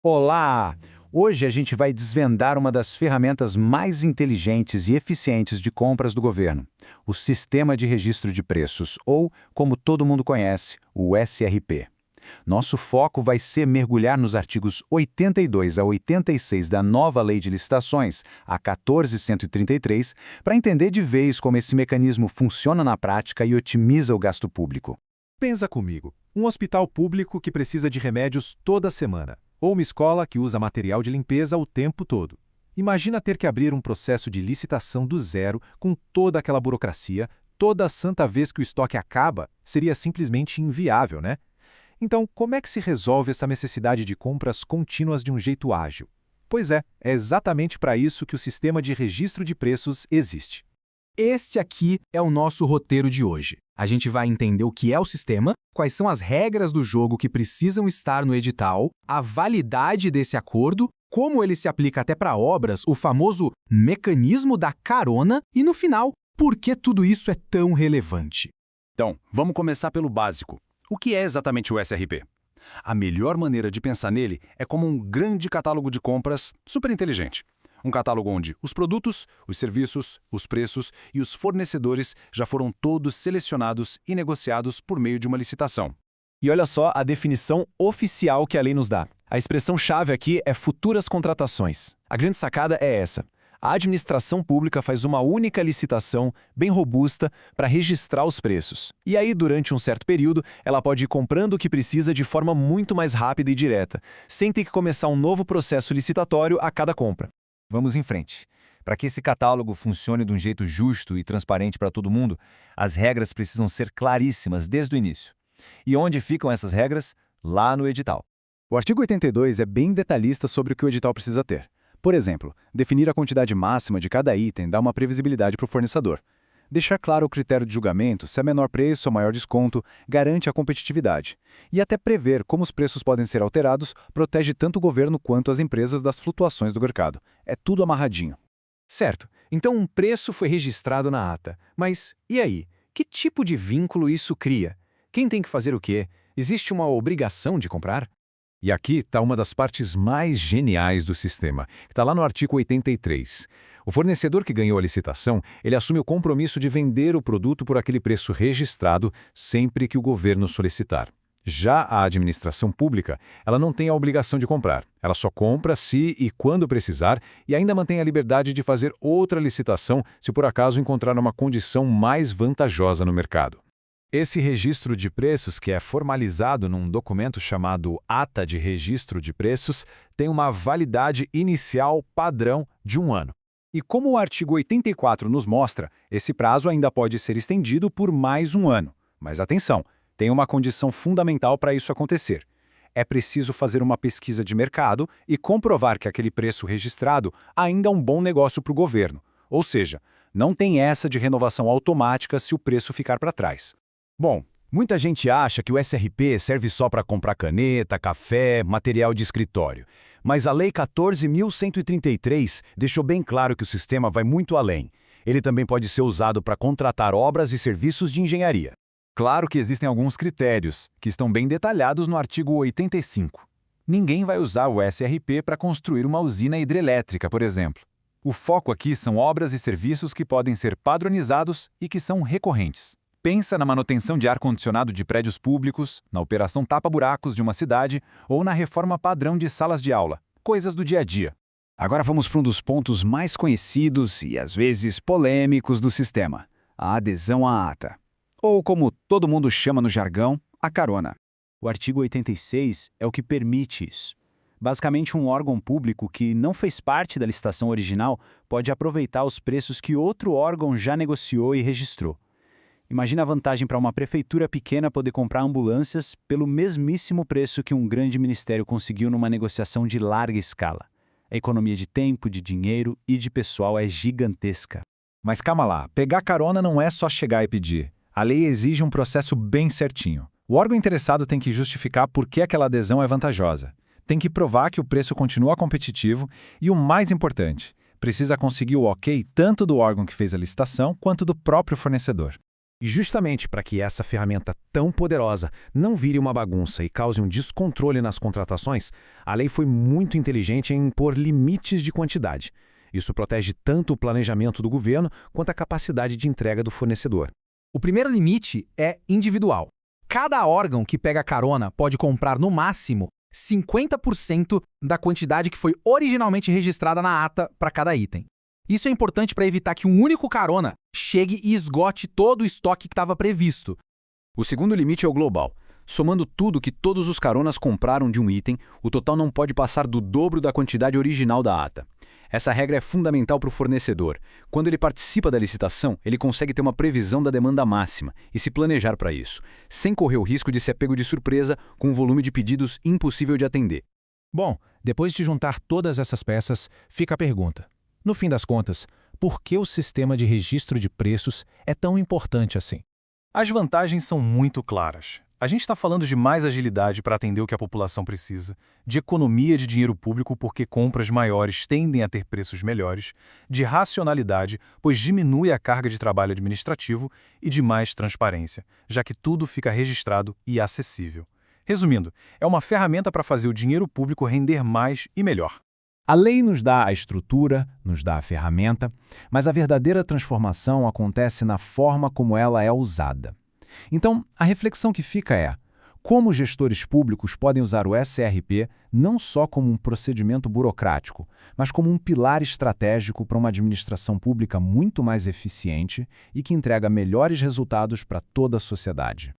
Olá! Hoje a gente vai desvendar uma das ferramentas mais inteligentes e eficientes de compras do governo, o Sistema de Registro de Preços, ou, como todo mundo conhece, o SRP. Nosso foco vai ser mergulhar nos artigos 82 a 86 da nova Lei de Licitações, a 14.133, para entender de vez como esse mecanismo funciona na prática e otimiza o gasto público. Pensa comigo, um hospital público que precisa de remédios toda semana, ou uma escola que usa material de limpeza o tempo todo. Imagina ter que abrir um processo de licitação do zero com toda aquela burocracia, toda santa vez que o estoque acaba, seria simplesmente inviável, né? Então, como é que se resolve essa necessidade de compras contínuas de um jeito ágil? Pois é exatamente para isso que o sistema de registro de preços existe. Este aqui é o nosso roteiro de hoje. A gente vai entender o que é o sistema, quais são as regras do jogo que precisam estar no edital, a validade desse acordo, como ele se aplica até para obras, o famoso mecanismo da carona e, no final, por que tudo isso é tão relevante. Então, vamos começar pelo básico. O que é exatamente o SRP? A melhor maneira de pensar nele é como um grande catálogo de compras super inteligente. Um catálogo onde os produtos, os serviços, os preços e os fornecedores já foram todos selecionados e negociados por meio de uma licitação. E olha só a definição oficial que a lei nos dá. A expressão-chave aqui é futuras contratações. A grande sacada é essa. A administração pública faz uma única licitação, bem robusta, para registrar os preços. E aí, durante um certo período, ela pode ir comprando o que precisa de forma muito mais rápida e direta, sem ter que começar um novo processo licitatório a cada compra. Vamos em frente. Para que esse catálogo funcione de um jeito justo e transparente para todo mundo, as regras precisam ser claríssimas desde o início. E onde ficam essas regras? Lá no edital. O artigo 82 é bem detalhista sobre o que o edital precisa ter. Por exemplo, definir a quantidade máxima de cada item dá uma previsibilidade para o fornecedor. Deixar claro o critério de julgamento, se é menor preço ou maior desconto, garante a competitividade. E até prever como os preços podem ser alterados, protege tanto o governo quanto as empresas das flutuações do mercado. É tudo amarradinho. Certo, então um preço foi registrado na ata. Mas e aí? Que tipo de vínculo isso cria? Quem tem que fazer o quê? Existe uma obrigação de comprar? E aqui está uma das partes mais geniais do sistema, que está lá no artigo 83. O fornecedor que ganhou a licitação, ele assume o compromisso de vender o produto por aquele preço registrado sempre que o governo solicitar. Já a administração pública, ela não tem a obrigação de comprar. Ela só compra se e quando precisar e ainda mantém a liberdade de fazer outra licitação se por acaso encontrar uma condição mais vantajosa no mercado. Esse registro de preços, que é formalizado num documento chamado Ata de Registro de Preços, tem uma validade inicial padrão de 1 ano. E como o artigo 84 nos mostra, esse prazo ainda pode ser estendido por mais 1 ano. Mas atenção, tem uma condição fundamental para isso acontecer. É preciso fazer uma pesquisa de mercado e comprovar que aquele preço registrado ainda é um bom negócio para o governo. Ou seja, não tem essa de renovação automática se o preço ficar para trás. Bom, muita gente acha que o SRP serve só para comprar caneta, café, material de escritório. Mas a Lei 14.133 deixou bem claro que o sistema vai muito além. Ele também pode ser usado para contratar obras e serviços de engenharia. Claro que existem alguns critérios, que estão bem detalhados no artigo 85. Ninguém vai usar o SRP para construir uma usina hidrelétrica, por exemplo. O foco aqui são obras e serviços que podem ser padronizados e que são recorrentes. Pensa na manutenção de ar-condicionado de prédios públicos, na operação tapa-buracos de uma cidade ou na reforma padrão de salas de aula, coisas do dia a dia. Agora vamos para um dos pontos mais conhecidos e às vezes polêmicos do sistema, a adesão à ata. Ou como todo mundo chama no jargão, a carona. O artigo 86 é o que permite isso. Basicamente, um órgão público que não fez parte da licitação original pode aproveitar os preços que outro órgão já negociou e registrou. Imagina a vantagem para uma prefeitura pequena poder comprar ambulâncias pelo mesmíssimo preço que um grande ministério conseguiu numa negociação de larga escala. A economia de tempo, de dinheiro e de pessoal é gigantesca. Mas calma lá, pegar carona não é só chegar e pedir. A lei exige um processo bem certinho. O órgão interessado tem que justificar por que aquela adesão é vantajosa. Tem que provar que o preço continua competitivo e, o mais importante, precisa conseguir o ok tanto do órgão que fez a licitação quanto do próprio fornecedor. E justamente para que essa ferramenta tão poderosa não vire uma bagunça e cause um descontrole nas contratações, a lei foi muito inteligente em impor limites de quantidade. Isso protege tanto o planejamento do governo quanto a capacidade de entrega do fornecedor. O primeiro limite é individual. Cada órgão que pega carona pode comprar, no máximo, 50% da quantidade que foi originalmente registrada na ata para cada item. Isso é importante para evitar que um único carona chegue e esgote todo o estoque que estava previsto. O segundo limite é o global. Somando tudo que todos os caronas compraram de um item, o total não pode passar do dobro da quantidade original da ata. Essa regra é fundamental para o fornecedor. Quando ele participa da licitação, ele consegue ter uma previsão da demanda máxima e se planejar para isso, sem correr o risco de ser pego de surpresa com um volume de pedidos impossível de atender. Bom, depois de juntar todas essas peças, fica a pergunta. No fim das contas, por que o sistema de registro de preços é tão importante assim? As vantagens são muito claras. A gente está falando de mais agilidade para atender o que a população precisa, de economia de dinheiro público porque compras maiores tendem a ter preços melhores, de racionalidade, pois diminui a carga de trabalho administrativo e de mais transparência, já que tudo fica registrado e acessível. Resumindo, é uma ferramenta para fazer o dinheiro público render mais e melhor. A lei nos dá a estrutura, nos dá a ferramenta, mas a verdadeira transformação acontece na forma como ela é usada. Então, a reflexão que fica é: como gestores públicos podem usar o SRP não só como um procedimento burocrático, mas como um pilar estratégico para uma administração pública muito mais eficiente e que entrega melhores resultados para toda a sociedade?